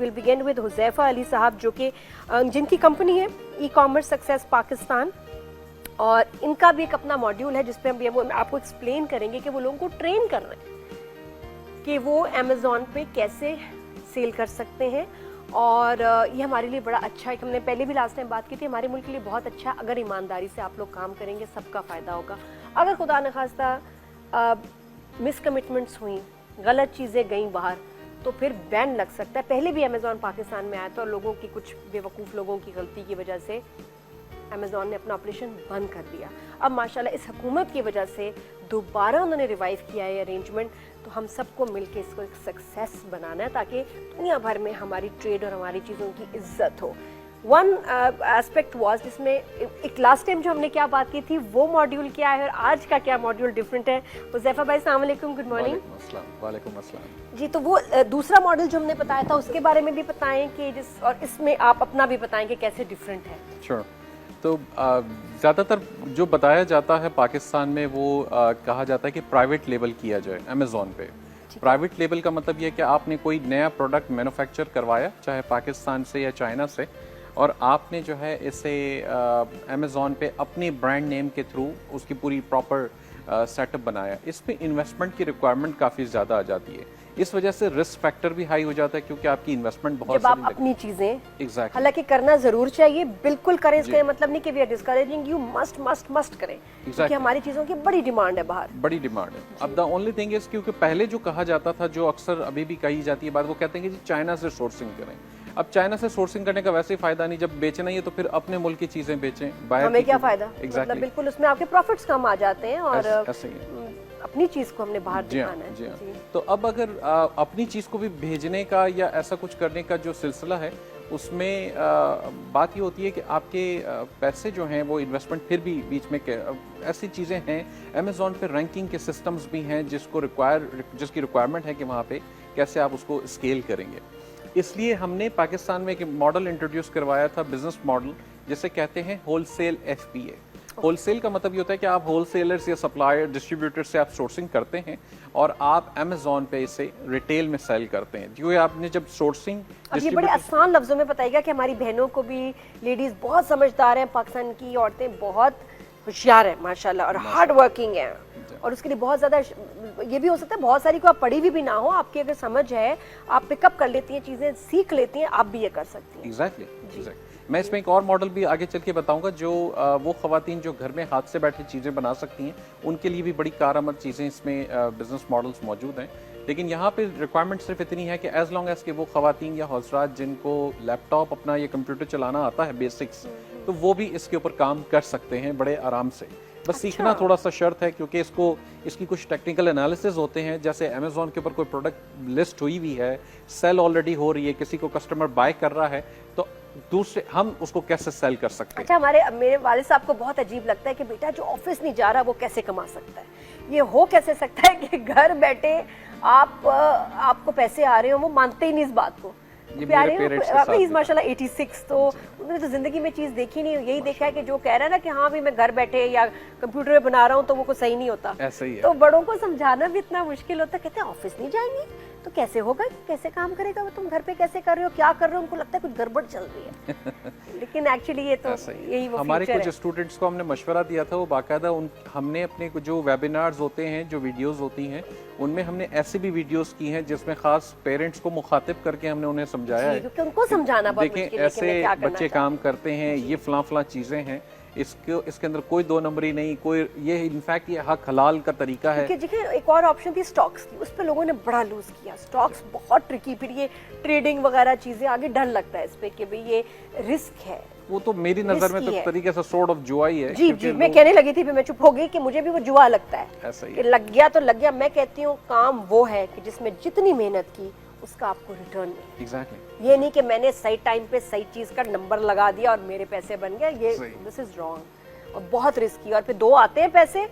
Will begin with Huzaifa Ali साहब, जो कि जिनकी कंपनी है ई कॉमर्स सक्सेस पाकिस्तान, और इनका भी एक अपना मॉड्यूल है जिसपे हम आपको एक्सप्लेन करेंगे कि वो लोगों को ट्रेन कर रहे हैं कि वो अमेज़ॉन पे कैसे सेल कर सकते हैं। और ये हमारे लिए बड़ा अच्छा है, हमने पहले भी लास्ट टाइम बात की थी, हमारे मुल्क के लिए बहुत अच्छा है। अगर ईमानदारी से आप लोग काम करेंगे सबका फ़ायदा होगा। अगर खुदा न खास्ता मिसकमिटमेंट्स हुई, गलत चीज़ें गई बाहर, तो फिर बैन लग सकता है। पहले भी अमेज़ॉन पाकिस्तान में आया था और लोगों की, कुछ बेवकूफ़ लोगों की गलती की वजह से अमेज़ॉन ने अपना ऑपरेशन बंद कर दिया। अब माशाल्लाह इस हुकूमत की वजह से दोबारा उन्होंने रिवाइव किया है अरेंजमेंट। तो हम सबको मिलके इसको एक सक्सेस बनाना है ताकि दुनिया भर में हमारी ट्रेड और हमारी चीज़ों की इज्जत हो। वन एस्पेक्ट वाज, जिसमें एक लास्ट टाइम जो हमने क्या बात की थी वो मॉड्यूल क्या है और आज का क्या मॉड्यूल डिफरेंट है। हुज़ैफा भाई अस्सलाम वालेकुम, गुड मॉर्निंग। वालेकुम अस्सलाम जी। तो वो दूसरा मॉडल जो हमने बताया था उसके बारे में भी बताएं कि और इसमें आप अपना भी बताएं कि कैसे डिफरेंट है। श्योर। तो ज़्यादातर जो बताया जाता है पाकिस्तान में वो कहा जाता है कि प्राइवेट लेबल किया जाए अमेज़ॉन पे। प्राइवेट लेबल का मतलब ये है कि आपने कोई नया प्रोडक्ट मैन्युफैक्चर करवाया, चाहे पाकिस्तान से या चाइना से, और आपने जो है इसे अमेज़ॉन पे अपनी ब्रांड नेम के थ्रू उसकी पूरी प्रॉपर सेटअप बनाया। इसमें इन्वेस्टमेंट की रिक्वायरमेंट काफ़ी ज़्यादा आ जाती है, इस वजह से रिस्क फैक्टर भी हाई हो जाता है क्योंकि आपकी इन्वेस्टमेंट बहुत जब आप अपनी चीजें एग्जैक्टली हालांकि करना जरूर चाहिए, बिल्कुल करें, इसका मतलब नहीं कि we are discouraging you, must करें क्योंकि हमारी चीजों की बड़ी डिमांड है बाहर, बड़ी डिमांड है। अब द ओनली थिंग इज, क्योंकि पहले जो कहा जाता था, जो अक्सर अभी भी कही जाती है बात, वो कहते हैं कि जी चाइना से सोर्सिंग करें। अब चाइना से सोर्सिंग करने का वैसे ही फायदा नहीं, जब बेचना ही है तो फिर अपने मुल्क की चीजें बेचें, बाहर हमें क्या फायदा। मतलब बिल्कुल उसमें आपके प्रॉफिट्स कम आ जाते हैं और अपनी चीज को हमने बाहर दिखाना है। जी हाँ। तो अब अगर अपनी चीज को भी भेजने का या ऐसा कुछ करने का जो सिलसिला है, उसमें बात ये होती है कि आपके पैसे जो हैं वो इन्वेस्टमेंट फिर भी बीच में ऐसी चीज़ें हैं। अमेज़ॉन पे रैंकिंग के सिस्टम्स भी हैं जिसकी रिक्वायरमेंट है कि वहाँ पे कैसे आप उसको स्केल करेंगे। इसलिए हमने पाकिस्तान में एक मॉडल इंट्रोड्यूस करवाया था, बिजनेस मॉडल, जिसे कहते हैं होलसेल FBA। होलसेल का मतलब ये होता है कि आप होलसेलर्स या सप्लायर, डिस्ट्रीब्यूटर से आप सोर्सिंग करते हैं और आप अमेज़ॉन पे इसे रिटेल में सेल करते हैं। क्योंकि आपने जब सोर्सिंग, अब ये बड़े आसान लफ्जों में बताइएगा कि हमारी बहनों को भी, लेडीज बहुत समझदार हैं, पाकिस्तान की औरतें बहुत होशियार हैं माशाल्लाह और हार्ड वर्किंग हैं, और उसके लिए बहुत ज़्यादा ये भी हो सकता है बहुत सारी को आप पढ़ी भी ना हो, आपकी अगर समझ है, आप पिकअप कर लेती हैं, चीज़ें सीख लेती हैं, आप भी ये कर सकती हैं। एग्जैक्टली। मैं इसमें एक और मॉडल भी आगे चल के बताऊंगा, जो वो ख़वातीन जो घर में हाथ से बैठे चीज़ें बना सकती हैं, उनके लिए भी बड़ी कारआमद चीज़ें इसमें बिजनेस मॉडल्स मौजूद हैं। लेकिन यहाँ पे रिक्वायरमेंट सिर्फ इतनी है कि एज लॉन्ग एज के वो ख़वातीन या हौसरात जिनको लैपटॉप अपना या कंप्यूटर चलाना आता है बेसिक्स, तो वो भी इसके ऊपर काम कर सकते हैं बड़े आराम से। बस सीखना थोड़ा सा शर्त है, क्योंकि इसकी कुछ टेक्निकल एनालिसिस होते हैं। जैसे अमेज़ॉन के ऊपर कोई प्रोडक्ट लिस्ट हुई हुई है, सेल ऑलरेडी हो रही है, किसी को कस्टमर बाय कर रहा है, तो दूसरे हम उसको कैसे सेल कर सकते हैं। अच्छा, मेरे वालिद साहब को बहुत अजीब लगता है कि बेटा जो ऑफिस नहीं जा रहा वो कैसे कमा सकता है। ये हो कैसे सकता है कि घर बैठे आपको पैसे आ रहे हो, वो मानते ही नहीं इस बात को। प्यारे माशाल्लाह 86, तो उन्होंने तो जिंदगी में चीज देखी नहीं, यही देखा है कि जो कह रहा है ना कि हाँ भी मैं घर बैठे या कंप्यूटर में बना रहा हूँ तो वो कुछ सही नहीं होता। ऐसा ही है। तो बड़ों को समझाना भी इतना मुश्किल होता है, कहते हैं ऑफिस नहीं जाएंगे तो कैसे होगा, कैसे काम करेगा वो, तुम घर पे कैसे कर रहे हो, क्या कर रहे हो, उनको लगता है कुछ गड़बड़ चल रही है लेकिन एक्चुअली ये तो यही वो हमारे कुछ स्टूडेंट्स को हमने मशवरा दिया था, वो बाकायदा हमने अपने जो वेबिनार्स होते हैं, जो वीडियोस होती हैं, उनमें हमने ऐसी भी वीडियोस की हैं जिसमें खास पेरेंट्स को मुखातिब करके हमने उन्हें समझाया है, क्योंकि उनको समझाना बहुत मुश्किल है। देखें ऐसे बच्चे काम करते हैं, ये फलां चीजें हैं, इसके अंदर कोई दो नंबरी नहीं, कोई ये इनफैक्ट ये हक हलाल का तरीका है। देखिए एक और ऑप्शन थी स्टॉक्स की, उस पे लोगों ने बड़ा लूज किया। स्टॉक्स बहुत ट्रिकी, फिर ये ट्रेडिंग वगैरह चीजें, आगे डर लगता है इस पे कि भाई ये रिस्क है। वो तो मेरी नजर में तो तरीके से सॉर्ट ऑफ जुआ ही है। जी, मैं कहने लगी थी, फिर मैं चुप हो गई कि मुझे भी वो जुआ लगता है। ऐसा ही कि लग गया तो लग गया। मैं कहती हूँ काम वो है कि जिसमें जितनी मेहनत की उसका आपको रिटर्न मिले। एग्जैक्टली। ये नहीं कि मैंने सही टाइम पे सही चीज का नंबर लगा दिया और मेरे पैसे बन गए, ये दिस इज रॉन्ग और बहुत रिस्की, और फिर 2 आते हैं पैसे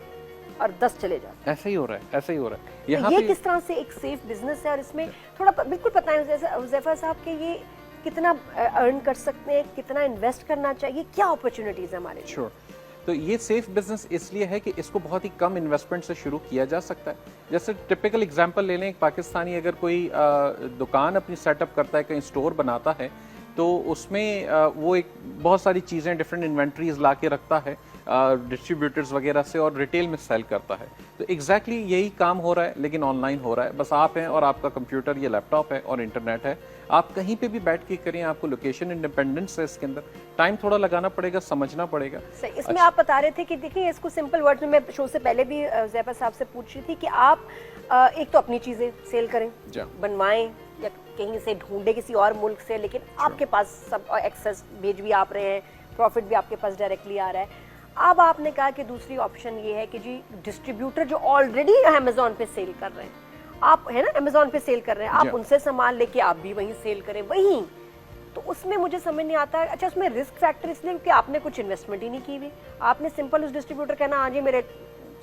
और 10 चले जाते हैं। ऐसा ही हो रहा है, ऐसा ही हो रहा है। यहाँ ये किस तरह से एक सेफ बिजनेस है, और इसमें थोड़ा बिल्कुल पता है हुज़ैफा साहब के ये कितना अर्न कर सकते हैं, कितना इन्वेस्ट करना चाहिए, क्या अपॉर्चुनिटीज है हमारे लिए? श्योर। तो ये सेफ बिजनेस इसलिए है कि इसको बहुत ही कम इन्वेस्टमेंट से शुरू किया जा सकता है। जैसे टिपिकल एग्जांपल ले लें, एक पाकिस्तानी अगर कोई दुकान अपनी सेटअप करता है, कहीं स्टोर बनाता है, तो उसमें वो एक बहुत सारी चीज़ें डिफरेंट इन्वेंट्रीज ला के रखता है डिस्ट्रीब्यूटर्स वगैरह से और रिटेल में सेल करता है। तो एग्जैक्टली यही काम हो रहा है, लेकिन ऑनलाइन हो रहा है। बस आप हैं और आपका कंप्यूटर या लैपटॉप है और इंटरनेट है, आप कहीं पे भी बैठ के करें, आपको लोकेशन इंडिपेंडेंस है इसके अंदर। टाइम थोड़ा लगाना पड़ेगा, समझना पड़ेगा। सही। इसमें आप बता रहे थे कि देखिए इसको सिंपल वर्ड्स में, मैं शो से पहले भी ज़ैफर साहब से पूछ रही थी कि आप एक तो अपनी चीज़ें सेल करें, बनवाएं या कहीं से ढूंढे किसी और मुल्क से, लेकिन आपके पास सब एक्सेस, भेज भी आप रहे हैं, प्रॉफिट भी आपके पास डायरेक्टली आ रहा है। अब आपने कहा कि दूसरी ऑप्शन ये है कि जी डिस्ट्रीब्यूटर जो ऑलरेडी अमेज़ॉन पे सेल कर रहे हैं, आप है ना अमेज़ॉन पे सेल कर रहे हैं, आप उनसे सामान लेके आप भी वहीं सेल करें वहीं। तो उसमें मुझे समझ नहीं आता है। अच्छा, उसमें रिस्क फैक्टर इसलिए क्योंकि आपने कुछ इन्वेस्टमेंट ही नहीं की हुई, आपने सिंपल उस डिस्ट्रीब्यूटर कहना हाँ जी मेरे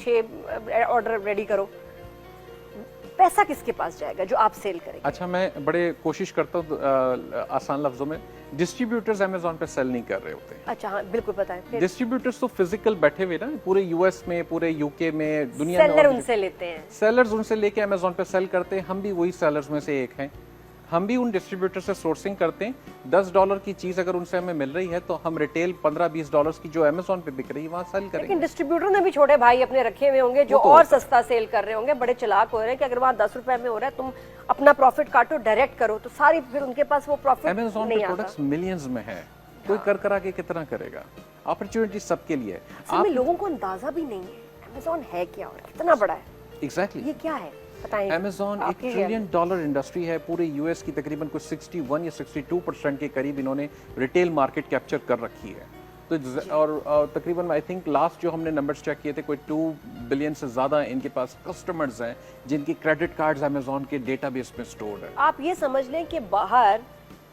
6 ऑर्डर रेडी करो, पैसा किसके पास जाएगा जो आप सेल करेंगे? अच्छा, मैं बड़े कोशिश करता हूँ आसान लफ्जों में, डिस्ट्रीब्यूटर्स अमेज़ॉन पे सेल नहीं कर रहे होते। अच्छा हाँ, बिल्कुल बताएं। डिस्ट्रीब्यूटर्स तो फिजिकल बैठे हुए ना पूरे यूएस में, पूरे यूके में, दुनिया में, सेलर उनसे लेते हैं, सेलर्स उनसे लेके अमेज़ॉन पे सेल करते हैं। हम भी वही सेलर्स में से एक हैं, हम भी उन डिस्ट्रीब्यूटर से सोर्सिंग करते हैं। $10 की चीज अगर उनसे हमें मिल रही है तो हम रिटेल $15-20 की जो अमेज़ॉन पे बिक रही है वहां सेल करेंगे। लेकिन डिस्ट्रीब्यूटर ने भी छोटे भाई अपने रखे हुए होंगे जो और सस्ता सेल कर रहे होंगे, बड़े चालाक हो रहे हैं कि अगर वहां 10 रुपए में हो रहा है तुम अपना प्रॉफिट काटो, डायरेक्ट करो, तो सारी फिर उनके पास वो प्रॉफिट अमेज़ॉन पे प्रोडक्ट्स मिलियंस में है, कोई कर करा के कितना करेगा? अपॉर्चुनिटी सबके लिए है। आप लोगों को अंदाजा भी नहीं है अमेज़ॉन है क्या और कितना बड़ा है। एग्जैक्टली ये क्या है बताएं। अमेज़ॉन $1 ट्रिलियन इंडस्ट्री है पूरे यूएस की, तकरीबन कुछ 61 या 62% के करीब इन्होंने रिटेल मार्केट कैप्चर कर रखी है। तो और तकरीबन आई थिंक लास्ट जो हमने नंबर्स चेक किए थे, कोई 2 बिलियन से ज्यादा इनके पास कस्टमर्स हैं जिनकी क्रेडिट कार्ड्स अमेज़ॉन के डेटाबेस में स्टोर्ड है। आप ये समझ लें कि बाहर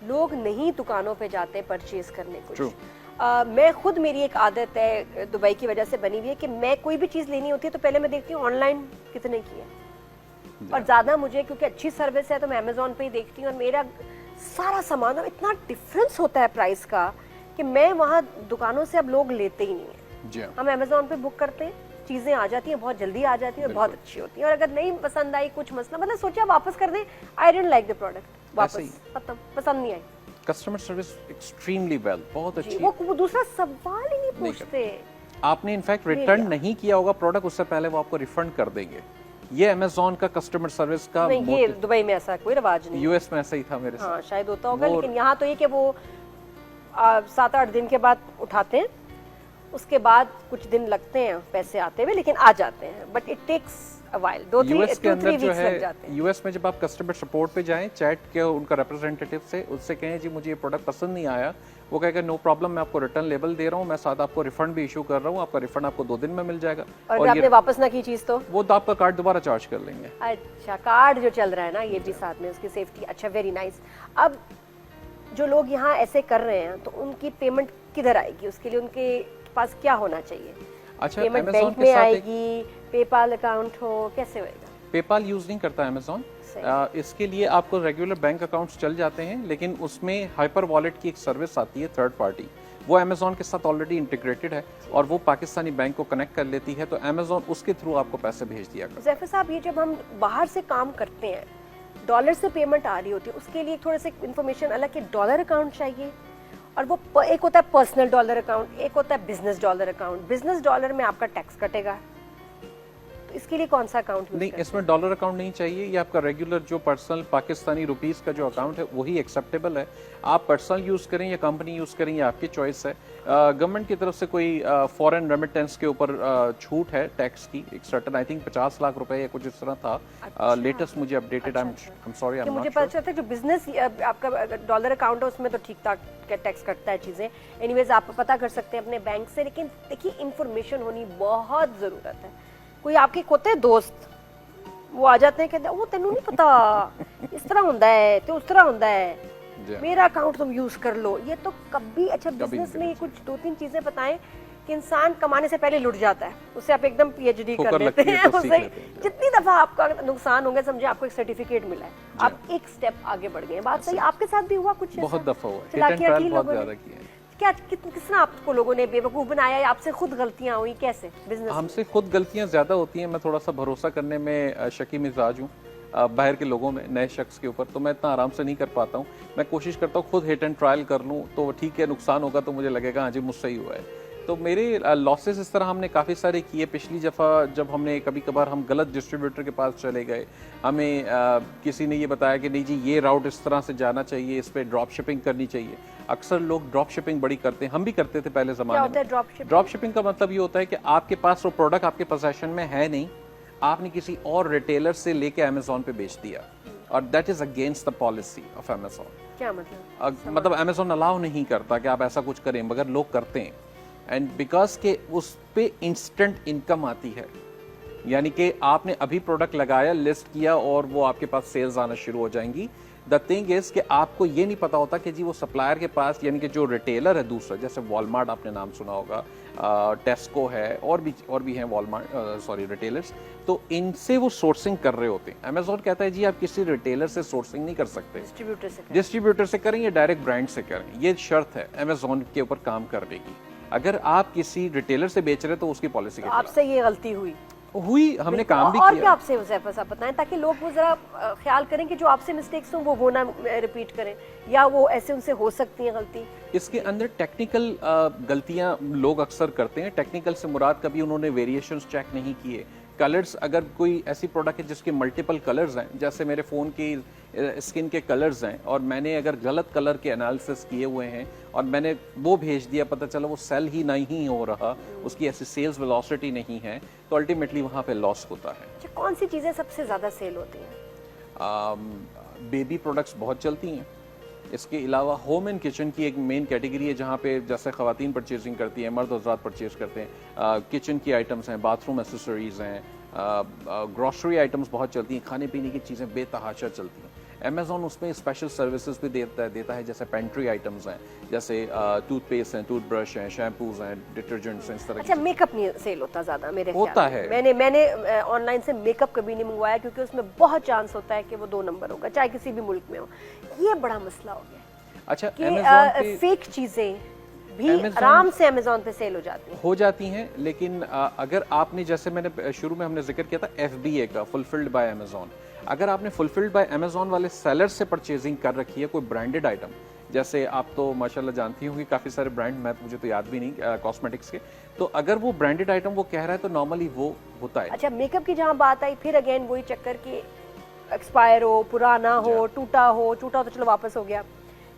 लोग नहीं दुकानों पे जाते परचेज करने कुछ। मैं खुद, मेरी एक आदत है दुबई की वजह से बनी हुई है कि मैं कोई भी चीज़ लेनी होती है तो पहले मैं देखती हूँ ऑनलाइन कितने की है, और ज़्यादा मुझे क्योंकि अच्छी सर्विस है तो मैं अमेज़ॉन पे ही देखती हूँ। और मेरा सारा सामान, अब इतना डिफरेंस होता है प्राइस का कि मैं वहाँ दुकानों से अब लोग लेते ही नहीं है। हम अमेज़ॉन पे बुक करते हैं, चीज़ें आ जाती हैं, बहुत जल्दी आ जाती हैं और बहुत अच्छी होती हैं। और अगर नहीं पसंद आई, कुछ मसला, मतलब सोचा वापस कर दें, I don't like the product, वापस खत्म, पसंद नहीं आई। कस्टमर सर्विस एक्सट्रीमली वेल, बहुत अच्छी। वो दूसरा सवाल ही नहीं पूछते। आपने इनफैक्ट रिटर्न नहीं किया होगा प्रोडक्ट, उससे पहले वो आपको रिफंड कर देंगे। ये अमेज़ॉन का कस्टमर सर्विस का नहीं, ये दुबई में ऐसा कोई रिवाज नहीं। यूएस में ऐसा ही था मेरे साथ। हाँ, शायद होता होगा, लेकिन यहाँ तो ये कि वो 7-8 दिन के बाद उठाते हैं, उसके बाद कुछ दिन लगते हैं पैसे आते हुए, लेकिन आ जाते हैं, but it takes a while, 2-3 weeks लग जाते हैं। यूएस में जब आप कस्टमर सपोर्ट पे जाएं, चैट के उनका रिप्रेजेंटेटिव से, उससे कहें जी मुझे ये प्रोडक्ट पसंद नहीं आया, वो कहेगा नो प्रॉब्लम, मैं आपको रिटर्न लेबल दे रहा हूँ, मैं साथ आपको रिफंड भी इशू कर रहा हूँ, आपका रिफंड आपको 2 दिन में मिल जाएगा। और अगर आपने वापस ना की चीज तो वो आपका कार्ड दोबारा चार्ज कर लेंगे। अच्छा, कार्ड जो चल रहा है ना, ये भी साथ में उसकी सेफ्टी। अच्छा, वेरी नाइस। अब जो लोग यहाँ ऐसे कर रहे हैं तो उनकी पेमेंट किधर आएगी? उसके लिए उनके पास क्या होना चाहिए? अच्छा, पेमेंट बैंक में आएगी, पेपाल अकाउंट हो, कैसे होएगा? पेपाल यूज नहीं करता अमेज़ॉन। इसके लिए आपको रेगुलर बैंक अकाउंट्स चल जाते हैं, लेकिन उसमें हाइपर वॉलेट की एक सर्विस आती है थर्ड पार्टी, वो अमेज़ॉन के साथ ऑलरेडी इंटीग्रेटेड है और वो पाकिस्तानी बैंक को कनेक्ट कर लेती है, तो अमेज़ॉन उसके थ्रू आपको पैसे भेज दिया करता है। ज़ैफर साहब, ये जब हम बाहर से काम करते हैं, डॉलर से पेमेंट आ रही होती है, उसके लिए थोड़े से इन्फॉर्मेशन अलग के डॉलर अकाउंट चाहिए, और वो एक होता है पर्सनल डॉलर अकाउंट, एक होता है business dollar account. Business dollar में आपका टैक्स कटेगा, तो इसके लिए कौन सा अकाउंट यूज नहीं, इसमें डॉलर अकाउंट नहीं चाहिए। ये आपका रेगुलर जो पर्सनल पाकिस्तानी रुपीस का जो अकाउंट है वही एक्सेप्टेबल है। आप पर्सनल यूज करें या कंपनी यूज करें, ये आपकी चॉइस है। गवर्नमेंट की तरफ से कोई फॉरेन रेमिटेंस के ऊपर छूट है टैक्स की, एक सर्टन आई थिंक 50 लाख रुपए या कुछ इस तरह था। लेटेस्ट मुझे updated, I am sorry, I am not मुझे पता चलता है जो बिजनेस आपका डॉलर अकाउंट है उसमें तो ठीक ठाक टैक्स कटता है चीजें। एनीवेज, आप पता कर सकते हैं अपने बैंक से, लेकिन देखिए इंफॉर्मेशन होनी बहुत जरूरत है। कोई आपके कोते दोस्त वो आ जाते हैं, कहते हैं वो तेनू नहीं पता, इस तरह होता है तो उस तरह होता है, मेरा अकाउंट तुम यूज कर लो। ये तो कभी, अच्छा बिजनेस में ये कुछ 2-3 चीजें बताएं कि इंसान कमाने से पहले लुट जाता है, उससे आप एकदम PhD कर लेते हैं, उससे जितनी दफा आपका नुकसान होगा, समझे आपको एक सर्टिफिकेट मिला है, आप एक स्टेप आगे बढ़ गए। बात सही, आपके साथ भी हुआ कुछ? बहुत दफा हुआ, हिट एंड ट्रायल बहुत ज्यादा किया है। क्या कितना आपको लोगों ने बेवकूफ़ बनाया या आपसे खुद गलतियां हुई, कैसे बिजनेस? हमसे खुद गलतियां ज़्यादा होती हैं। मैं थोड़ा सा भरोसा करने में शकी मिजाज हूँ बाहर के लोगों में, नए शख्स के ऊपर, तो मैं इतना आराम से नहीं कर पाता हूँ। मैं कोशिश करता हूँ खुद हिट एंड ट्रायल कर लूँ, तो ठीक है, नुकसान होगा तो मुझे लगेगा हाँ जी मुझसे ही हुआ है। तो मेरे लॉसेस इस तरह हमने काफ़ी सारे किए। पिछली दफ़ा जब हमने कभी कभार हम गलत डिस्ट्रीब्यूटर के पास चले गए, हमें किसी ने ये बताया कि नहीं जी ये राउट इस तरह से जाना चाहिए, इस पर ड्रॉप शिपिंग करनी चाहिए। अक्सर लोग ड्रॉप शिपिंग बड़ी करते हैं, हम भी करते थे पहले ज़माने में। ड्रॉप शिपिंग का मतलब ये होता है कि आपके पास वो प्रोडक्ट आपके पोजेशन में है नहीं, आपने किसी और रिटेलर से लेके अमेज़ॉन पे बेच दिया, और that is against the policy of Amazon. क्या मतलब? मतलब अमेज़ॉन अलाउ नहीं करता कि आप ऐसा कुछ करें, मगर लोग करते हैं। एंड बिकॉज के उस पे इंस्टेंट इनकम आती है, यानी कि आपने अभी प्रोडक्ट लगाया, लिस्ट किया, और वो आपके पास सेल्स आना शुरू हो जाएंगी। द थिंग इज कि आपको ये नहीं पता होता कि जी वो सप्लायर के पास, यानी कि जो रिटेलर है दूसरा, जैसे वॉलमार्ट आपने नाम सुना होगा, टेस्को है, और भी हैं वॉलमार्ट रिटेलर्स, तो इनसे वो सोर्सिंग कर रहे होते हैं। अमेज़ॉन कहता है जी आप किसी रिटेलर से सोर्सिंग नहीं कर सकते, डिस्ट्रीब्यूटर से करें या डायरेक्ट ब्रांड से करें, ये शर्त है अमेज़ॉन के ऊपर काम करने की। अगर आप किसी रिटेलर से बेच रहे तो उसकी पॉलिसी के खिलाफ। आपसे ये गलती हुई, हमने काम भी और किया। क्या आपसे हुज़ैफ़ा साहब बताएं, ताकि लोग वो जरा ख्याल करें कि जो आपसे मिस्टेक्स हों वो ना रिपीट करें, या वो ऐसे उनसे हो सकती है गलती। इसके अंदर टेक्निकल गलतियां लोग अक्सर करते हैं। टेक्निकल से मुराद कभी उन्होंने वेरिएशंस चेक नहीं किए। कलर्स, अगर कोई ऐसी प्रोडक्ट है जिसके मल्टीपल कलर्स हैं, जैसे मेरे फ़ोन की स्किन के कलर्स हैं, और मैंने अगर गलत कलर के एनालिसिस किए हुए हैं और मैंने वो भेज दिया, पता चला वो सेल ही नहीं हो रहा, उसकी ऐसी सेल्स वेलोसिटी नहीं है, तो अल्टीमेटली वहाँ पे लॉस होता है। अच्छा, कौन सी चीज़ें सबसे ज़्यादा सेल होती हैं? बेबी प्रोडक्ट्स बहुत चलती हैं। इसके अलावा होम एंड किचन की एक मेन कैटेगरी है जहाँ पे जैसे ख़वातीन परचेजिंग करती हैं, मर्द हज़रात परचेज करते हैं। किचन की आइटम्स हैं, बाथरूम एसेसरीज़ हैं, ग्रॉसरी आइटम्स बहुत चलती हैं, खाने पीने की चीज़ें बेतहाशा चलती हैं। अमेज़ॉन उसमें स्पेशल सर्विसेज भी देता है, जैसे पेंट्री आइटम्स हैं, जैसे टूथपेस्ट हैं, टूथब्रश हैं, शैम्पूज हैं, डिटर्जेंट्स हैं, इस तरह। अच्छा, मेकअप नहीं सेल होता ज़्यादा मेरे होता है। मैंने ऑनलाइन से मेकअप कभी नहीं मंगवाया, क्योंकि उसमें बहुत चांस होता है कि वो 2 नंबर होगा, चाहे किसी भी मुल्क में हो। ये बड़ा मसला हो गया। अच्छा, कि फेक चीज़ें भी आराम से अमेज़ॉन पे सेल हो जाती हैं, लेकिन अगर आपने, जैसे मैंने शुरू में हमने जिक्र किया था FBA का, फुलफिल्ड बाय अमेज़ॉन, अगर आपने फुलफिल्ड बाय अमेज़ॉन वाले सेलर से परचेजिंग कर रखी है कोई ब्रांडेड आइटम, जैसे आप तो माशाल्लाह जानती होंगी काफ़ी सारे ब्रांड, मुझे तो याद भी नहीं, कॉस्मेटिक्स के, तो अगर वो ब्रांडेड आइटम वो कह रहा है तो नॉर्मली वो होता है। अच्छा, मेकअप की जहाँ बात आई, फिर अगेन वही चक्कर कि एक्सपायर हो, पुराना हो, टूटा हो तो चलो वापस हो गया,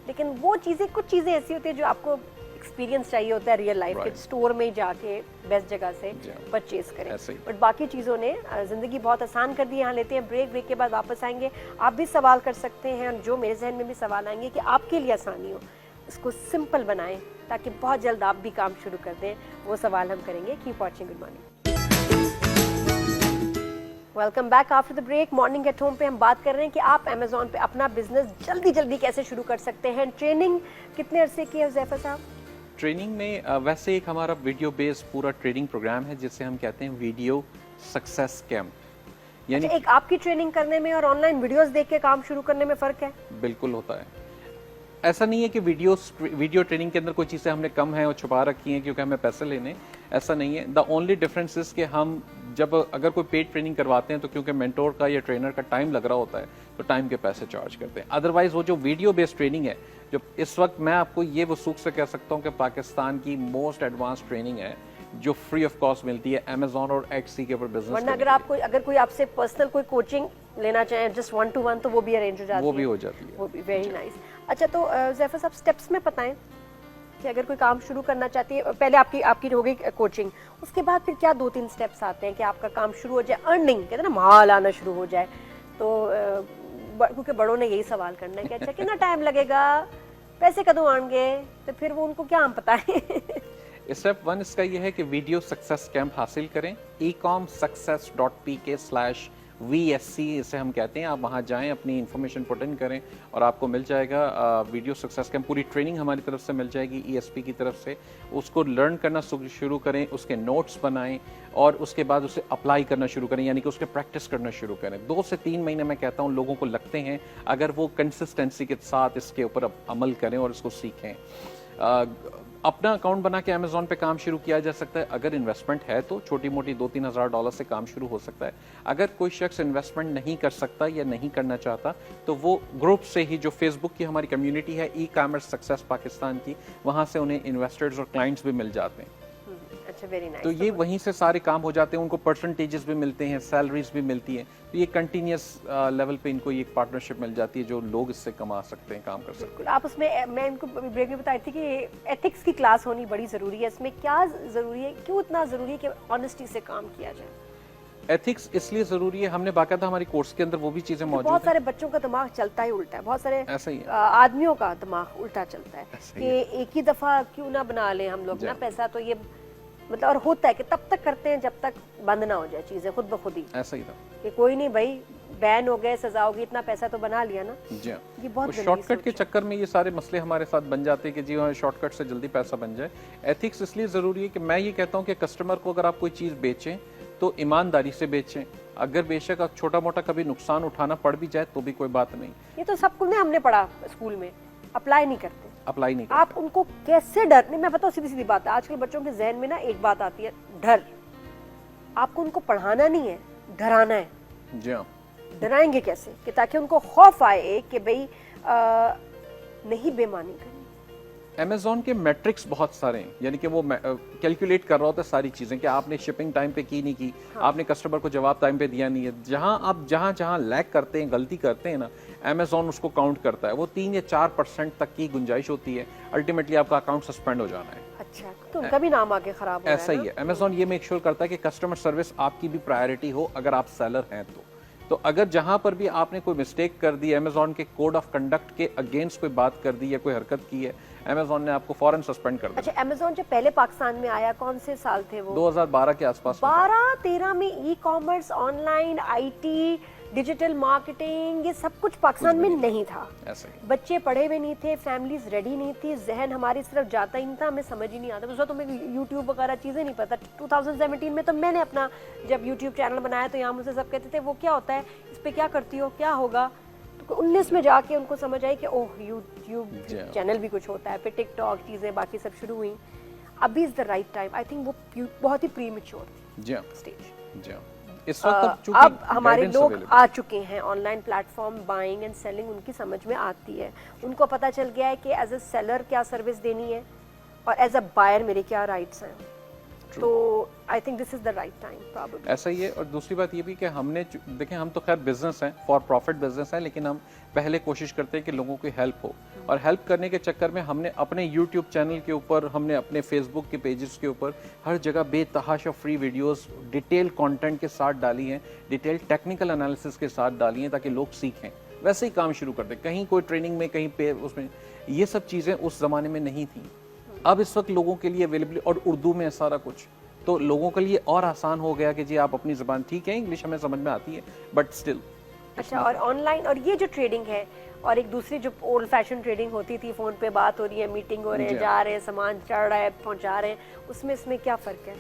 लेकिन वो चीज़ें, कुछ चीज़ें ऐसी होती है जो आपको एक्सपीरियंस चाहिए होता है रियल लाइफ के, स्टोर में जाके बेस्ट जगह से परचेज करें। बट बाकी चीज़ों ने ज़िंदगी बहुत आसान कर दी। यहाँ लेते हैं ब्रेक के बाद वापस आएंगे। आप भी सवाल कर सकते हैं, और जो मेरे जहन में भी सवाल आएंगे कि आपके लिए आसानी हो, इसको सिंपल बनाएं ताकि बहुत जल्द आप भी काम शुरू कर दें। वो सवाल हम करेंगे। Keep watching. Good morning, welcome back after the break. Morning at home पे हम बात कर रहे हैं कि आप अमेज़ॉन पे अपना बिजनेस जल्दी कैसे शुरू कर सकते हैं। ट्रेनिंग कितने अरसे की है हुज़ैफ़ा साहब? ट्रेनिंग में वैसे एक हमारा वीडियो बेस्ड पूरा ट्रेनिंग प्रोग्राम है जिसे हम कहते हैं वीडियो सक्सेस कैंप। यानी एक आपकी ट्रेनिंग करने में और ऑनलाइन वीडियोस देख के काम शुरू करने में फ़र्क है? बिल्कुल होता है। ऐसा नहीं है कि वीडियो ट्रेनिंग के अंदर कोई चीज़ें हमने कम हैं और छुपा रखी हैं क्योंकि हमें पैसे लेने, ऐसा नहीं है। द ओनली डिफरेंस इज कि हम जब अगर कोई पेड ट्रेनिंग करवाते हैं तो क्योंकि मेंटोर का या ट्रेनर का टाइम लग रहा होता है तो टाइम के पैसे चार्ज करते हैं। अदरवाइज वो जो वीडियो बेस्ड ट्रेनिंग है, जो इस वक्त मैं आपको ये वसूख से कह सकता हूँ कि पाकिस्तान की मोस्ट एडवांस ट्रेनिंग है जो फ्री ऑफ कॉस्ट मिलती है अमेज़ॉन और एक्सी के ऊपर बिजनेस। वरना अगर कोई आपसे पर्सनल कोई कोचिंग लेना चाहे जस्ट 1-to-1 तो वो भी अरेंज हो जाती है। वो भी हो जाती है। वो भी वेरी नाइस। अच्छा, तो ज़ैफ़र साहब स्टेप्स में बताएं कि अगर कोई काम शुरू करना चाहती है, पहले आपकी हो गई कोचिंग, उसके बाद फिर क्या 2-3 स्टेप्स आते हैं कि आपका काम शुरू हो जाए, अर्निंग कहते हैं ना, माल आना शुरू हो जाए। तो क्योंकि बड़ों ने यही सवाल करना है कि अच्छा कितना टाइम लगेगा, पैसे कदों आएंगे, तो फिर वो उनको क्या हम बताएं। स्टेप 1 इसका ये है कि वीडियो सक्सेस कैंप हासिल करें। ecomsuccess.pk/VSC इसे हम कहते हैं। आप वहाँ जाएं, अपनी इन्फॉर्मेशन पुट इन करें और आपको मिल जाएगा वीडियो सक्सेस कैंप। पूरी ट्रेनिंग हमारी तरफ से मिल जाएगी, ESP की तरफ से। उसको लर्न करना शुरू करें, उसके नोट्स बनाएं और उसके बाद उसे अप्लाई करना शुरू करें, यानी कि उसके प्रैक्टिस करना शुरू करें। 2 से 3 महीने मैं कहता हूँ लोगों को लगते हैं अगर वो कंसिस्टेंसी के साथ इसके ऊपर अमल करें और इसको सीखें। अपना अकाउंट बना के अमेजोन पे काम शुरू किया जा सकता है। अगर इन्वेस्टमेंट है तो छोटी मोटी 2-3 हज़ार डॉलर से काम शुरू हो सकता है। अगर कोई शख्स इन्वेस्टमेंट नहीं कर सकता या नहीं करना चाहता तो वो ग्रुप से ही, जो फेसबुक की हमारी कम्युनिटी है ई कॉमर्स सक्सेस पाकिस्तान की, वहाँ से उन्हें इन्वेस्टर्स और क्लाइंट्स भी मिल जाते हैं। अच्छा, वेरी नाइस। तो ये वहीं से सारे काम हो जाते हैं, उनको परसेंटेजेस भी मिलते हैं, सैलरीज भी मिलती हैं। तो ये कंटिन्यूस लेवल पे इनको ये एक पार्टनरशिप मिल जाती है जो लोग इससे कमा सकते हैं, काम कर सकते हैं। आप उसमें, मैं इनको ब्रेक में बताई थी कि एथिक्स की क्लास होनी बड़ी ज़रूरी है। इसमें क्या ज़रूरी है, क्यों इतना ज़रूरी है कि ऑनेस्टी से काम किया जाए? एथिक्स इसलिए ज़रूरी है, हमने बाकायदा हमारी कोर्स के अंदर वो भी चीज़ें मौजूद बहुत हैं। सारे बच्चों का दिमाग चलता ही उल्टा है, बहुत सारे ऐसा ही है। आदमियों का दिमाग उल्टा चलता है ऐसा ही कि एक ही दफ़ा क्यों ना बना लें हम लोग ना पैसा, तो ये मतलब, और होता है कि तब तक करते हैं जब तक बंद ना हो जाए चीज़ें खुद ब खुद ही, ऐसा ही था कि कोई नहीं भाई, बैन हो गए, सजा होगी, इतना पैसा तो बना लिया ना। जी हाँ। ये बहुत गंदी शॉर्टकट के सोच है। चक्कर में ये सारे मसले हमारे साथ बन जाते हैं कि जी हाँ, शॉर्टकट से जल्दी पैसा बन जाए। एथिक्स इसलिए ज़रूरी है कि मैं ये कहता हूँ कि कस्टमर को अगर आप कोई चीज़ बेचें तो ईमानदारी से बेचें। अगर बेशक आप छोटा मोटा कभी नुकसान उठाना पड़ भी जाए तो भी कोई बात नहीं, ये तो सब कुछ हमने पढ़ा स्कूल में, अप्लाई नहीं करते। अप्लाई नहीं आप उनको कैसे डर नहीं, मैं बताऊँ सीधी सीधी बात है, आजकल बच्चों के जहन में ना एक बात आती है, डर। आपको उनको पढ़ाना नहीं है, डराना है। करते। जी हाँ। डराएंगे कैसे कि ताकि उनको खौफ आए कि भाई नहीं बेईमानी करनी। अमेजोन के मैट्रिक्स बहुत सारे हैं, यानी कि वो कैलकुलेट कर रहा होता है सारी चीज़ें कि आपने शिपिंग टाइम पे की नहीं की, आपने कस्टमर को जवाब टाइम पे दिया नहीं है। जहां आप जहां लैग करते हैं, गलती करते हैं ना, अमेजोन उसको काउंट करता है। वो 3 या 4% तक की गुंजाइश होती है, अल्टीमेटली आपका अकाउंट सस्पेंड हो जाना है। अच्छा, तो उनका भी नाम आगे खराब हो रहा है ऐसा ही है। अमेजोन ये मेक श्योर करता है कि कस्टमर सर्विस आपकी भी प्रायोरिटी हो अगर आप सेलर हैं तो अगर जहां पर भी आपने कोई मिस्टेक कर दी, अमेजोन के कोड ऑफ कंडक्ट के अगेंस्ट कोई बात कर दी या कोई हरकत की है, अमेजोन ने आपको फौरन सस्पेंड कर दिया। अच्छा, अमेजोन जब पहले पाकिस्तान में आया, कौन से साल थे वो? 2012 के आसपास। 12-13 में e commerce, online, IT, digital marketing, ये सब कुछ पाकिस्तान में नहीं था। ऐसे ही। बच्चे पढ़े हुए नहीं थे, फैमिलीज रेडी नहीं थी, जहन हमारी तरफ जाता ही नहीं था, हमें समझ ही नहीं आता। उस वक्त हमें यूट्यूब वगैरह चीज़ें नहीं पता। 2017 में तो मैंने अपना जब यूट्यूब चैनल बनाया तो यहाँ मुझसे सब कहते थे वो क्या होता है, इस पर क्या करती हो, क्या होगा। तो 19 में जाके उनको समझ आई कि ओह यूट्यूब चैनल भी कुछ होता है, फिर टिकटॉक चीज़ें बाकी सब शुरू हुई। अभी is the right time. I think वो बहुत ही प्रीमेच्योर थी स्टेज। जी हाँ। इस वक्त अब हमारे लोग आ चुके हैं, online platform buying and selling उनकी समझ में आती है। उनको पता चल गया है कि एज अ सेलर क्या सर्विस देनी है और एज अ बायर मेरे क्या राइट्स हैं। तो I think this is the right time probably. ऐसा ही है। और दूसरी बात ये भी कि हमने देखें, हम तो खैर बिजनेस हैं, फॉर प्रॉफिट बिजनेस है, लेकिन हम पहले कोशिश करते हैं कि लोगों की हेल्प हो। और हेल्प करने के चक्कर में हमने अपने यूट्यूब चैनल के ऊपर, हमने अपने फेसबुक के पेजेस के ऊपर हर जगह बेतहाशा फ्री वीडियोस डिटेल कंटेंट के साथ डाली हैं, डिटेल टेक्निकल एनालिसिस के साथ डाली हैं ताकि लोग सीखें, वैसे ही काम शुरू कर दें। कहीं कोई ट्रेनिंग में, कहीं पे उसमें, ये सब चीज़ें उस ज़माने में नहीं थी। अब इस वक्त लोगों के लिए अवेलेबल, और उर्दू में सारा कुछ, तो लोगों के लिए और आसान हो गया कि जी आप अपनी ज़बान, ठीक है इंग्लिश हमें समझ में आती है बट स्टिल। अच्छा, और ऑनलाइन और ये जो ट्रेडिंग है और एक दूसरी जो ओल्ड फैशन ट्रेडिंग होती थी, फ़ोन पे बात हो रही है, मीटिंग हो रहे हैं, जा रहे हैं, सामान चढ़ रहा है, पहुंचा रहे हैं, उसमें इसमें क्या फ़र्क है?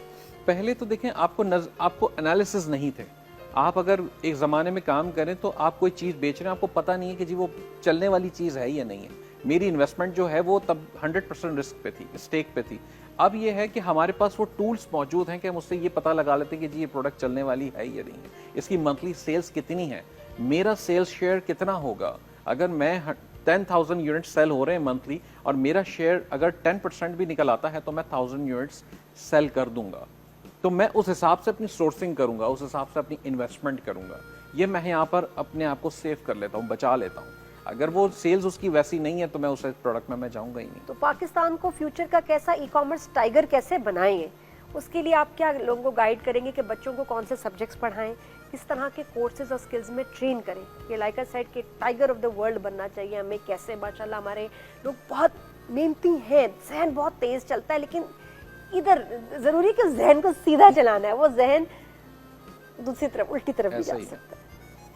पहले तो देखें, आपको एनालिसिस नहीं थे। आप अगर एक ज़माने में काम करें तो आप कोई चीज़ बेच रहे हैं, आपको पता नहीं है कि जी वो चलने वाली चीज़ है या नहीं है। मेरी इन्वेस्टमेंट जो है वो तब 100% रिस्क पे थी, स्टेक पे थी। अब ये है कि हमारे पास वो टूल्स मौजूद हैं कि हम उससे ये पता लगा लेते हैं कि जी ये प्रोडक्ट चलने वाली है या नहीं है, इसकी मंथली सेल्स कितनी है, मेरा सेल्स शेयर कितना होगा। अगर मैं 10,000 यूनिट सेल हो रहे हैं मंथली और मेरा शेयर अगर 10% भी निकल आता है तो मैं 1000 यूनिट्स सेल कर दूंगा। तो मैं उस हिसाब से अपनी सोर्सिंग करूंगा, उस हिसाब से अपनी इन्वेस्टमेंट करूंगा। ये मैं यहाँ पर अपने आप को सेव कर लेता हूँ, बचा लेता हूँ। अगर वो सेल्स उसकी वैसी नहीं है तो मैं उस प्रोडक्ट में मैं जाऊंगा ही नहीं। तो पाकिस्तान को फ्यूचर का कैसा ई कॉमर्स टाइगर कैसे बनाएंगे, उसके लिए आप क्या लोगों को गाइड करेंगे कि बच्चों को कौन से सब्जेक्ट्स पढ़ाएं, किस तरह के कोर्सेज और स्किल्स में ट्रेन करें? ये लाइक आई सेड कि टाइगर ऑफ द वर्ल्ड बनना चाहिए हमें। कैसे? माशाल्लाह हमारे लोग बहुत मेहनती हैं, जहन बहुत तेज चलता है, लेकिन इधर जरूरी कि जहन को सीधा चलाना है, वो जहन दूसरी तरफ, उल्टी तरफ भी जा सकता है।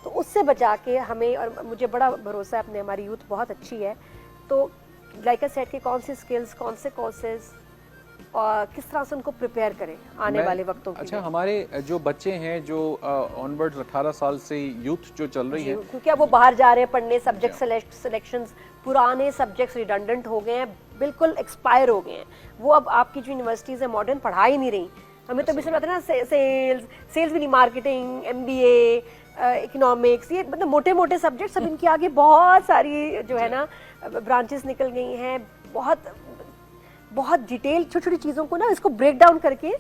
तो उससे बचा के हमें, और मुझे बड़ा भरोसा है अपने, हमारी यूथ बहुत अच्छी है, तो लाइक आई सेड कि कौन से स्किल्स, कौन से कोर्सेज और किस तरह से उनको प्रिपेयर करें आने वाले वक्तों के लिए। अच्छा, हमारे जो बच्चे हैं जो ऑनवर्ड्स 18 साल से यूथ जो चल रही है, क्योंकि अब वो बाहर जा रहे हैं पढ़ने, सब्जेक्ट सिलेक्शंस पुराने सब्जेक्ट्स रिडंडेंट हो गए हैं, बिल्कुल एक्सपायर हो गए हैं। वो अब आपकी जो यूनिवर्सिटीज़ है मॉडर्न पढ़ा ही नहीं रही। हमें तो अभी समझ आता है ना, सेल्स भी नहीं, मार्केटिंग, MBA, इकोनॉमिक्स, ये मतलब मोटे मोटे सब्जेक्ट्स, अब इनके आगे बहुत सारी जो है ना ब्रांचेस निकल गई हैं। बहुत बहुत डिटेल छोटी छोटी चीज़ों को ना इसको ब्रेक डाउन करके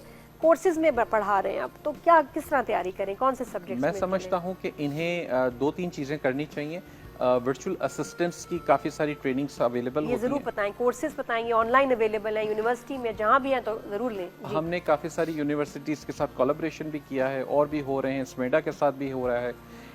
कोर्सेज में पढ़ा रहे हैं। अब तो क्या, किस तरह तैयारी करें, कौन से सब्जेक्ट्स? मैं समझता हूं कि इन्हें 2-3 चीज़ें करनी चाहिए। वर्चुअल असिस्टेंट्स की काफ़ी सारी ट्रेनिंग्स अवेलेबल होती हैं। ये ज़रूर बताएं, कोर्सेज बताएंगे, ऑनलाइन अवेलेबल है यूनिवर्सिटी में, जहाँ भी हैं तो ज़रूर लें। हमने काफ़ी सारी यूनिवर्सिटीज़ के साथ कोलैबोरेशन भी किया है और भी हो रहे हैं, स्मेडा के साथ भी हो रहा है।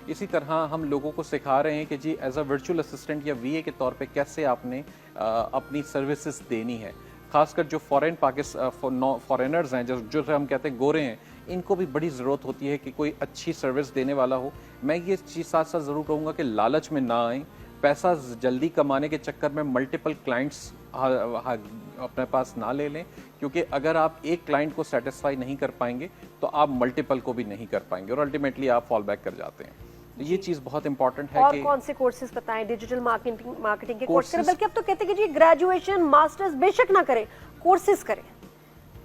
इसी तरह हम लोगों को सिखा रहे हैं कि जी एज अ वर्चुअल असिस्टेंट या VA के तौर पे कैसे आपने अपनी सर्विसेज देनी है। खासकर जो फॉरेनर्स हैं, जो हम कहते हैं गोरे हैं, इनको भी बड़ी ज़रूरत होती है कि कोई अच्छी सर्विस देने वाला हो। मैं ये चीज़ साथ साथ ज़रूर कहूँगा कि लालच में ना आएँ, पैसा जल्दी कमाने के चक्कर में मल्टीपल क्लाइंट्स अपने पास ना ले लें, क्योंकि अगर आप एक क्लाइंट को सेटिस्फाई नहीं कर पाएंगे तो आप मल्टीपल को भी नहीं कर पाएंगे और अल्टीमेटली आप फॉल बैक कर जाते हैं। ये चीज़ बहुत इंपॉर्टेंट है। और कौन से कोर्सेज बताएं? डिजिटल मार्केटिंग के कोर्स करें, बल्कि अब तो कहते हैं कि जी ग्रेजुएशन मास्टर्स बेशक ना करें, कोर्सेज करें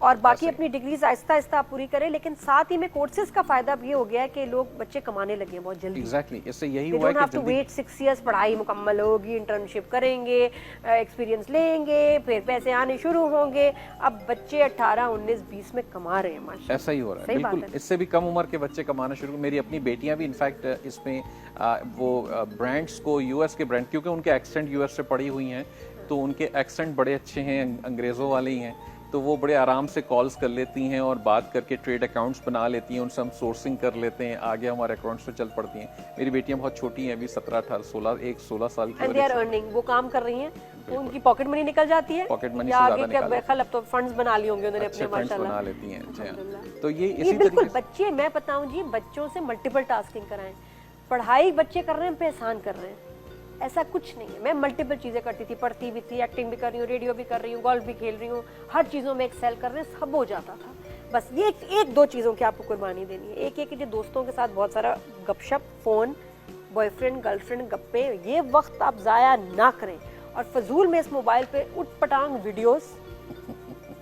और बाकी अपनी डिग्रीज आहिस्ता आहिस्ता आप पूरी करें। लेकिन साथ ही में कोर्सेज का फायदा ये हो गया है कि लोग, बच्चे कमाने लगे हैं बहुत जल्दी। एग्जैक्टली, इससे यही हुआ है कि जल्दी वेट 6 इयर्स, पढ़ाई मुकम्मल होगी, इंटर्नशिप करेंगे, एक्सपीरियंस लेंगे, फिर पैसे आने शुरू होंगे। अब बच्चे 18, 19, 20 में कमा रहे हैं माशाल्लाह। ऐसा ही हो रहा है, बिल्कुल। इससे भी कम उम्र के बच्चे कमाना शुरू। मेरी अपनी बेटियां भी इनफैक्ट इसमें वो ब्रांड्स को, US के ब्रांड, क्योंकि उनके एक्सेंट US से पड़ी हुई हैं तो उनके एक्सेंट बड़े अच्छे हैं, अंग्रेज़ों वाले ही हैं, तो वो बड़े आराम से कॉल्स कर लेती हैं और बात करके ट्रेड अकाउंट्स बना लेती हैं, उनसे हम सोर्सिंग कर लेते हैं, आगे हमारे अकाउंट्स में चल पड़ती हैं। मेरी बेटियां बहुत छोटी हैं, अभी 17, 18, 16, एक 16 साल की। एंड दे आर अर्निंग, वो काम कर रही हैं, तो उनकी पॉकेट मनी निकल जाती है, पॉकेट मनी या आगे क्या बेखल, अब तो फंड्स बना लिए होंगे उन्होंने अपने माशाल्लाह, बना लेती हैं। तो ये इसी बिल्कुल बच्चे, मैं बताऊं जी, बच्चों से मल्टीपल टास्किंग कराएं। पढ़ाई बच्चे कर रहे हैं, पे एहसान कर रहे हैं, ऐसा कुछ नहीं है। मैं मल्टीपल चीज़ें करती थी, पढ़ती भी थी, एक्टिंग भी कर रही हूँ, रेडियो भी कर रही हूँ, गोल्फ भी खेल रही हूँ, हर चीज़ों में एक्सेल कर रहे हैं, सब हो जाता था। बस ये एक दो चीज़ों की आपको कुर्बानी देनी है। एक कि दोस्तों के साथ बहुत सारा गपशप, फ़ोन, बॉयफ्रेंड गर्लफ्रेंड, गप्पे, ये वक्त आप ज़ाया ना करें। और फजूल में इस मोबाइल पे उठपटांग वीडियोस,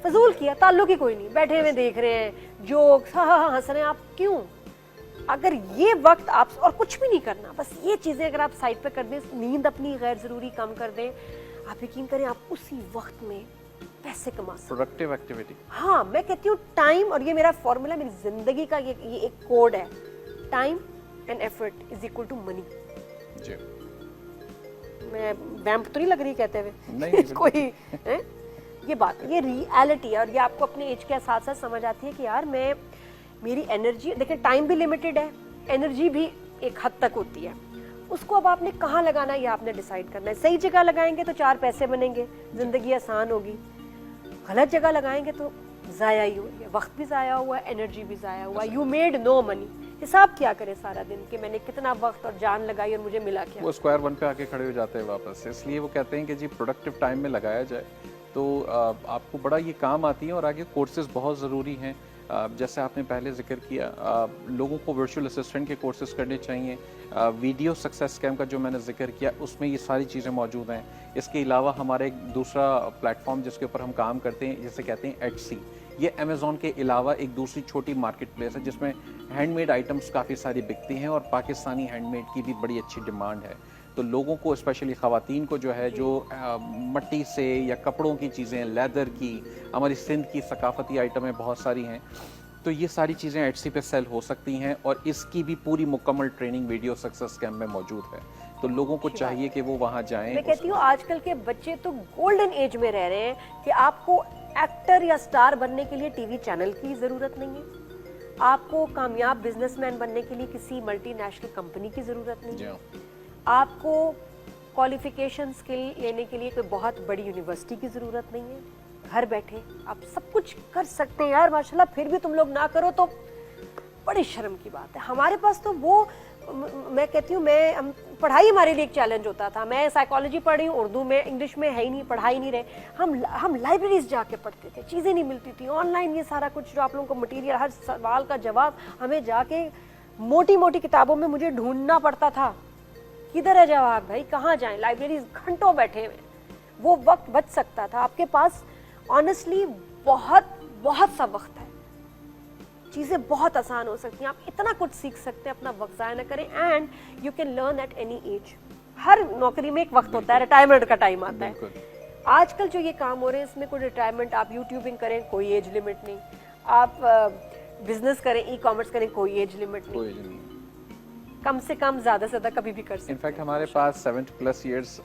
फजूल किया, ताल्लुक ही कोई नहीं, बैठे हुए देख रहे हैं, जोक्स, हाँ हंस रहे हैं। आप क्यों? अगर ये वक्त आप, और कुछ भी नहीं करना, बस ये चीज़ें अगर आप साइड पे कर दें, नींद अपनी गैर ज़रूरी कम कर दें, आप यकीन करें आप उसी वक्त में पैसे कमा सकते हैं। Productive activity. हाँ, मैं कहती हूँ टाइम, और ये मेरा फॉर्मूला, मेरी ज़िंदगी का ये एक कोड है, time and effort is equal to money. जी, मैं वैम्प तो नहीं लग रही कहते हुए? नहीं कोई है? ये बात, ये रियलिटी है, और ये आपको अपने एज के साथ साथ समझ आती है कि यार मैं, मेरी एनर्जी, देखिए टाइम भी लिमिटेड है, एनर्जी भी एक हद तक होती है, उसको अब आपने कहाँ लगाना है ये आपने डिसाइड करना है। सही जगह लगाएंगे तो 4 पैसे बनेंगे, जिंदगी आसान होगी। गलत जगह लगाएंगे तो ज़ाया ही हो रही है, वक्त भी ज़ाया हुआ है, एनर्जी भी ज़ाया हुआ है, यू मेड नो मनी। हिसाब क्या करें सारा दिन कि मैंने कितना वक्त और जान लगाई और मुझे मिला क्या? वो स्क्वायर वन पे आके खड़े हो जाते हैं वापस। इसलिए वो कहते हैं कि जी प्रोडक्टिव टाइम में लगाया जाए तो आपको बड़ा ये काम आती है। और आगे कोर्सेज बहुत ज़रूरी हैं, जैसे आपने पहले जिक्र किया, लोगों को वर्चुअल असिस्टेंट के कोर्सेज करने चाहिए। वीडियो सक्सेस स्कैम का जो मैंने जिक्र किया, उसमें ये सारी चीज़ें मौजूद हैं। इसके अलावा हमारा एक दूसरा प्लेटफॉर्म जिसके ऊपर हम काम करते हैं, जिसे कहते हैं एटसी, ये अमेज़ॉन के अलावा एक दूसरी छोटी मार्केट प्लेस है जिसमें हैंडमेड आइटम्स काफ़ी सारी बिकती हैं और पाकिस्तानी हैंडमेड की भी बड़ी अच्छी डिमांड है। तो लोगों को, स्पेशली ख़वातीन को जो है, जो मिट्टी से या कपड़ों की चीज़ें, लेदर की, हमारी सिंध की सकाफती आइटमें बहुत सारी हैं, तो ये सारी चीज़ें एटसी पे सेल हो सकती हैं और इसकी भी पूरी मुकम्मल ट्रेनिंग वीडियो सक्सेस स्कैम में मौजूद है। तो लोगों को चाहिए कि वो वहाँ जाएं। मैं कहती हूँ आजकल के बच्चे तो गोल्डन एज में रह रहे हैं कि आपको एक्टर या स्टार बनने के लिए टीवी चैनल की ज़रूरत नहीं है, आपको कामयाब बिजनेसमैन बनने के लिए किसी मल्टीनेशनल कंपनी की ज़रूरत नहीं है, आपको क्वालिफिकेशन स्किल लेने के लिए कोई बहुत बड़ी यूनिवर्सिटी की ज़रूरत नहीं है। घर बैठे आप सब कुछ कर सकते हैं यार माशाल्लाह। फिर भी तुम लोग ना करो तो बड़ी शर्म की बात है। हमारे पास तो वो, मैं कहती हूँ, पढ़ाई हमारे लिए एक चैलेंज होता था। मैं साइकोलॉजी पढ़ रही हूँ, उर्दू में, इंग्लिश में है ही नहीं, पढ़ा ही नहीं रहे। हम लाइब्रेरीज जाके पढ़ते थे, चीज़ें नहीं मिलती थी। ऑनलाइन ये सारा कुछ जो आप लोगों को मटेरियल, हर सवाल का जवाब हमें जाके मोटी मोटी किताबों में मुझे ढूंढना पड़ता था। किधर है जवाब भाई, कहाँ जाएं, लाइब्रेरी घंटों बैठे हुए, वो वक्त बच सकता था आपके पास। ऑनेस्टली बहुत बहुत सा वक्त है, चीजें बहुत आसान हो सकती हैं, आप इतना कुछ सीख सकते हैं, अपना वक्त ज़ाया ना करें। And you can learn at any age. हर नौकरी में एक वक्त होता है, रिटायरमेंट का टाइम आता है। आजकल जो ये काम हो रहे हैं इसमें कोई रिटायरमेंट, आप यूट्यूबिंग करें कोई एज लिमिट नहीं, आप बिजनेस करें, ई कॉमर्स करें, कोई एज लिमिट नहीं, कम से कम ज्यादा से ज्यादा कभी भी कर सकते हैं। इनफैक्ट हमारे पास 70+ ईयर्स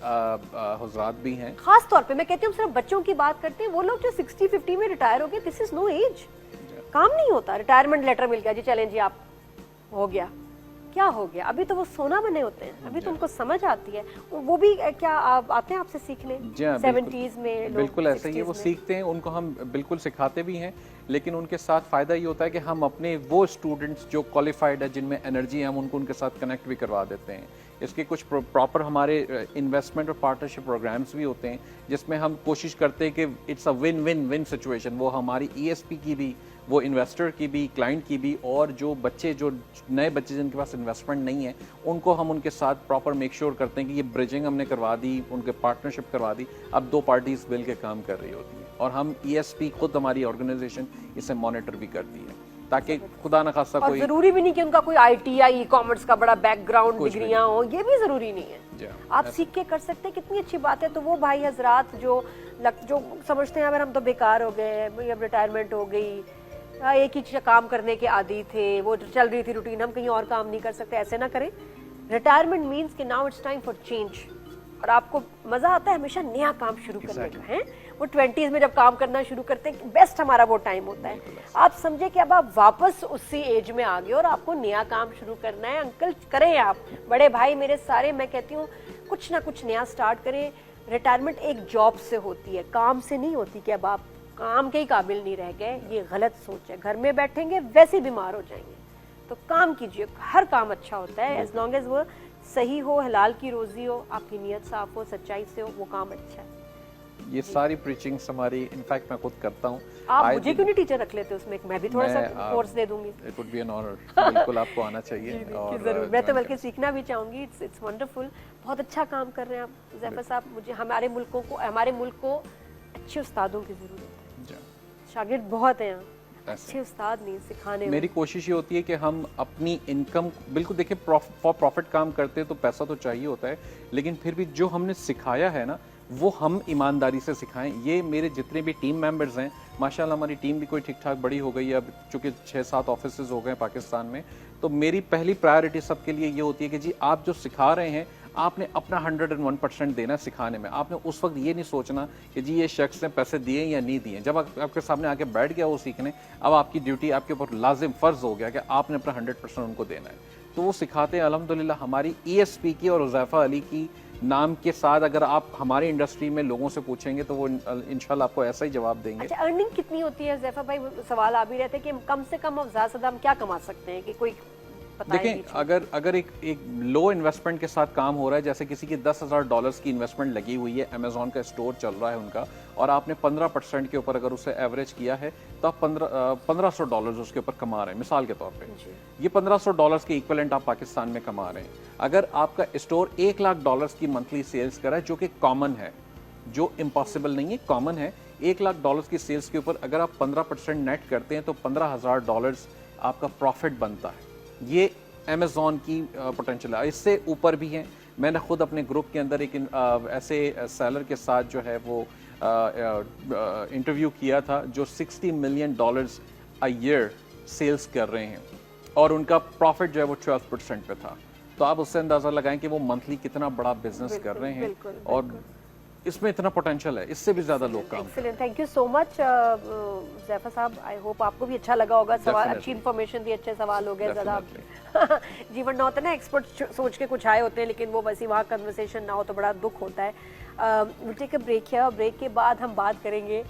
हुजरात भी हैं। खास तौर पे मैं कहती हूँ, सिर्फ बच्चों की बात करते हैं, वो लोग जो 60-50 में रिटायर हो गए, दिस इज नो एज। काम नहीं होता, रिटायरमेंट लेटर मिल गया जी, चलें जी आप, हो गया, क्या हो गया? अभी तो वो सोना बने होते हैं, अभी तो उनको समझ आती है। वो भी क्या आप आते हैं आपसे सीखने? 70s में लोग, बिल्कुल ऐसा ही है, वो सीखते हैं, उनको हम बिल्कुल सिखाते भी हैं, लेकिन उनके साथ फ़ायदा ये होता है कि हम अपने वो स्टूडेंट्स जो क्वालिफाइड है, जिनमें एनर्जी है, हम उनको उनके साथ कनेक्ट भी करवा देते हैं। इसके कुछ प्रॉपर हमारे इन्वेस्टमेंट और पार्टनरशिप प्रोग्राम्स भी होते हैं, जिसमें हम कोशिश करते हैं कि it's a win win win situation. वो हमारी ESP की भी, वो इन्वेस्टर की भी, क्लाइंट की भी, और जो बच्चे, जो नए बच्चे जिनके पास इन्वेस्टमेंट नहीं है, उनको हम उनके साथ प्रॉपर मेक श्योर करते हैं कि ये ब्रिजिंग हमने करवा दी, उनके पार्टनरशिप करवा दी, अब 2 पार्टीज मिल के काम कर रही होती है, और हम ESP खुद हमारी ऑर्गेनाइजेशन इसे मॉनिटर भी करती है, ताकि खुदा न खास्ता कोई, जरूरी भी नहीं कि उनका कोई IT या ई कॉमर्स का बड़ा बैकग्राउंड डिग्रियां हो, ये भी जरूरी नहीं है, आप सीख के कर सकते हैं। कितनी अच्छी बात है। तो वो भाई हजरात जो समझते हैं अगर हम तो बेकार हो गए, अब रिटायरमेंट हो गई, एक ही काम करने के आदी थे, वो चल रही थी रूटीन, हम कहीं और काम नहीं कर सकते, ऐसे ना करें। रिटायरमेंट मीन्स कि now it's time for change, और आपको मजा आता है हमेशा नया काम शुरू करने का, है वो 20s में जब काम करना शुरू करते हैं, बेस्ट हमारा वो टाइम होता है। आप समझे कि अब आप वापस उसी एज में आ गए और आपको नया काम शुरू करना है। अंकल करें, आप बड़े भाई मेरे सारे, मैं कहती हूँ कुछ ना कुछ नया स्टार्ट करें। रिटायरमेंट एक जॉब से होती है, काम से नहीं होती कि अब आप काम के ही काबिल नहीं रह गए, ये गलत सोच है। घर में बैठेंगे वैसे बीमार हो जाएंगे, तो काम कीजिए, हर काम अच्छा होता है एज लॉन्ग एज वो सही हो, हलाल की रोजी हो, आपकी नीयत साफ हो, सच्चाई से हो, वो काम अच्छा है। ये सारी प्रीचिंग्स हमारी, इनफैक्ट मैं खुद करता हूँ। आप मुझे क्यों नहीं टीचर रख लेते उसमें, मैं भी थोड़ा सा कोर्स दे दूंगी। It would be an honour, बिल्कुल आपको आना चाहिए। और जरूर, मैं तो बल्कि सीखना भी चाहूंगी। इट्स वंडरफुल, बहुत अच्छा काम कर रहे हैं आप ज़ैफर साहब। मुझे हमारे मुल्क को अच्छे उस्तादों की जरूरत है, शागिर्द बहुत हैं यहाँ, अच्छे उस्ताद नहीं सिखाने। मेरी कोशिश ये होती है कि हम अपनी इनकम, बिल्कुल देखिए, फॉर प्रॉफिट काम करते हैं तो पैसा तो चाहिए होता है, लेकिन फिर भी जो हमने सिखाया है ना, वो हम ईमानदारी से सिखाएं। ये मेरे जितने भी टीम मेंबर्स हैं, माशाल्लाह हमारी टीम भी कोई ठीक ठाक बड़ी हो गई है, अब चूँकि 6-7 ऑफिसेज हो गए पाकिस्तान में, तो मेरी पहली प्रायोरिटी सबके लिए ये होती है कि जी आप जो सिखा रहे हैं, आपने अपना 101% देना सिखाने में। आपने उस वक्त ये नहीं सोचना कि जी ये शख्स ने पैसे दिए या नहीं दिए। जब आपके सामने आके बैठ गया वो सीखने, अब आपकी ड्यूटी, आपके ऊपर लाजिम फ़र्ज़ हो गया कि आपने अपना 100% उनको देना है। तो वो सिखाते हैं अल्हम्दुलिल्लाह। हमारी ESP की और हुज़ैफ़ा अली की नाम के साथ अगर आप हमारी इंडस्ट्री में लोगों से पूछेंगे तो वो इंशाल्लाह आपको ऐसा ही जवाब देंगे। अच्छा, अर्निंग कितनी होती है ज़ैफर भाई? सवाल आ भी रहते हैं कि कम से कम और ज़्यादा से ज़्यादा हम क्या कमा सकते हैं, कि कोई देखें, अगर एक लो इन्वेस्टमेंट के साथ काम हो रहा है, जैसे किसी की $10,000 की इन्वेस्टमेंट लगी हुई है, अमेजोन का स्टोर चल रहा है उनका, और आपने 15% के ऊपर अगर उसे एवरेज किया है, तो आप $1,500 उसके ऊपर कमा रहे हैं, मिसाल के तौर पे। ये $1,500 के इक्वलेंट आप पाकिस्तान में कमा रहे हैं। अगर आपका स्टोर $1 लाख की मंथली सेल्स कर रहा है, जो कि कॉमन है, जो इम्पॉसिबल नहीं है, कॉमन है, $1 लाख की सेल्स के ऊपर अगर आप 15% नेट करते हैं तो $15,000 आपका प्रॉफिट बनता है। ये अमेज़ॉन की पोटेंशियल है, इससे ऊपर भी हैं। मैंने खुद अपने ग्रुप के अंदर एक ऐसे सेलर के साथ जो है वो इंटरव्यू किया था, जो $60 मिलियन अ ईयर सेल्स कर रहे हैं, और उनका प्रॉफिट जो है वो 12% पे था। तो आप उससे अंदाज़ा लगाएं कि वो मंथली कितना बड़ा बिजनेस कर रहे हैं, और इसमें इतना पोटेंशियल है, इससे भी ज्यादा लोग काम। Excellent, thank you so much Zaifar साहब। आई होप आपको भी अच्छा लगा होगा, सवाल अच्छी इन्फॉर्मेशन दी, अच्छे सवाल हो गए। ज़्यादा जीवन ना होता है ना, एक्सपर्ट सोच के कुछ आए होते हैं, लेकिन वो वैसे वहाँ कन्वर्सेशन ना हो तो बड़ा दुख होता है। विल टेक अ ब्रेक है, और ब्रेक के बाद हम बात करेंगे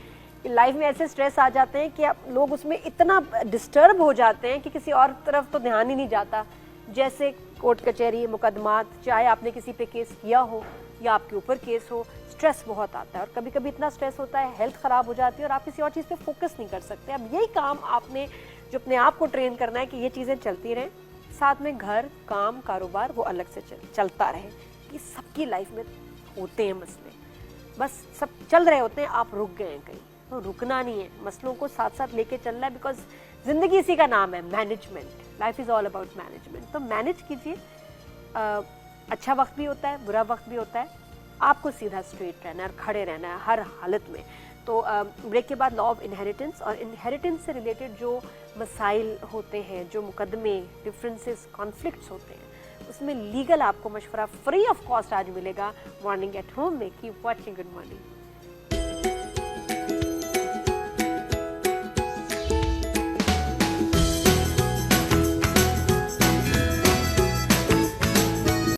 कि लाइफ में ऐसे स्ट्रेस आ जाते हैं कि लोग उसमें इतना डिस्टर्ब हो जाते हैं कि किसी और तरफ तो ध्यान ही नहीं जाता, जैसे कोर्ट कचहरी, मुकदमात, चाहे आपने किसी पे केस किया हो या आपके ऊपर केस हो, स्ट्रेस बहुत आता है। और कभी कभी इतना स्ट्रेस होता है, हेल्थ ख़राब हो जाती है और आप किसी और चीज़ पे फोकस नहीं कर सकते। अब यही काम आपने जो अपने आप को ट्रेन करना है कि ये चीज़ें चलती रहें, साथ में घर, काम, कारोबार वो अलग से चलता रहे, कि सबकी लाइफ में होते हैं मसले, बस सब चल रहे होते हैं, आप रुक गए हैं कहीं, तो रुकना नहीं है, मसलों को साथ साथ लेके चलना है, बिकॉज जिंदगी इसी का नाम है management, life is all about management. तो मैनेज कीजिए, अच्छा वक्त भी होता है, बुरा वक्त भी होता है, आपको सीधा स्ट्रेट रहना है और खड़े रहना है हर हालत में। तो ब्रेक के बाद लॉ ऑफ इनहेरिटेंस, और इनहेरिटेंस से रिलेटेड जो मसाइल होते हैं, जो मुकदमे, डिफरेंसेस, कॉन्फ्लिक्ट्स होते हैं, उसमें लीगल आपको मशवरा फ्री ऑफ कॉस्ट आज मिलेगा मॉर्निंग एट होम में। Keep watching, good morning.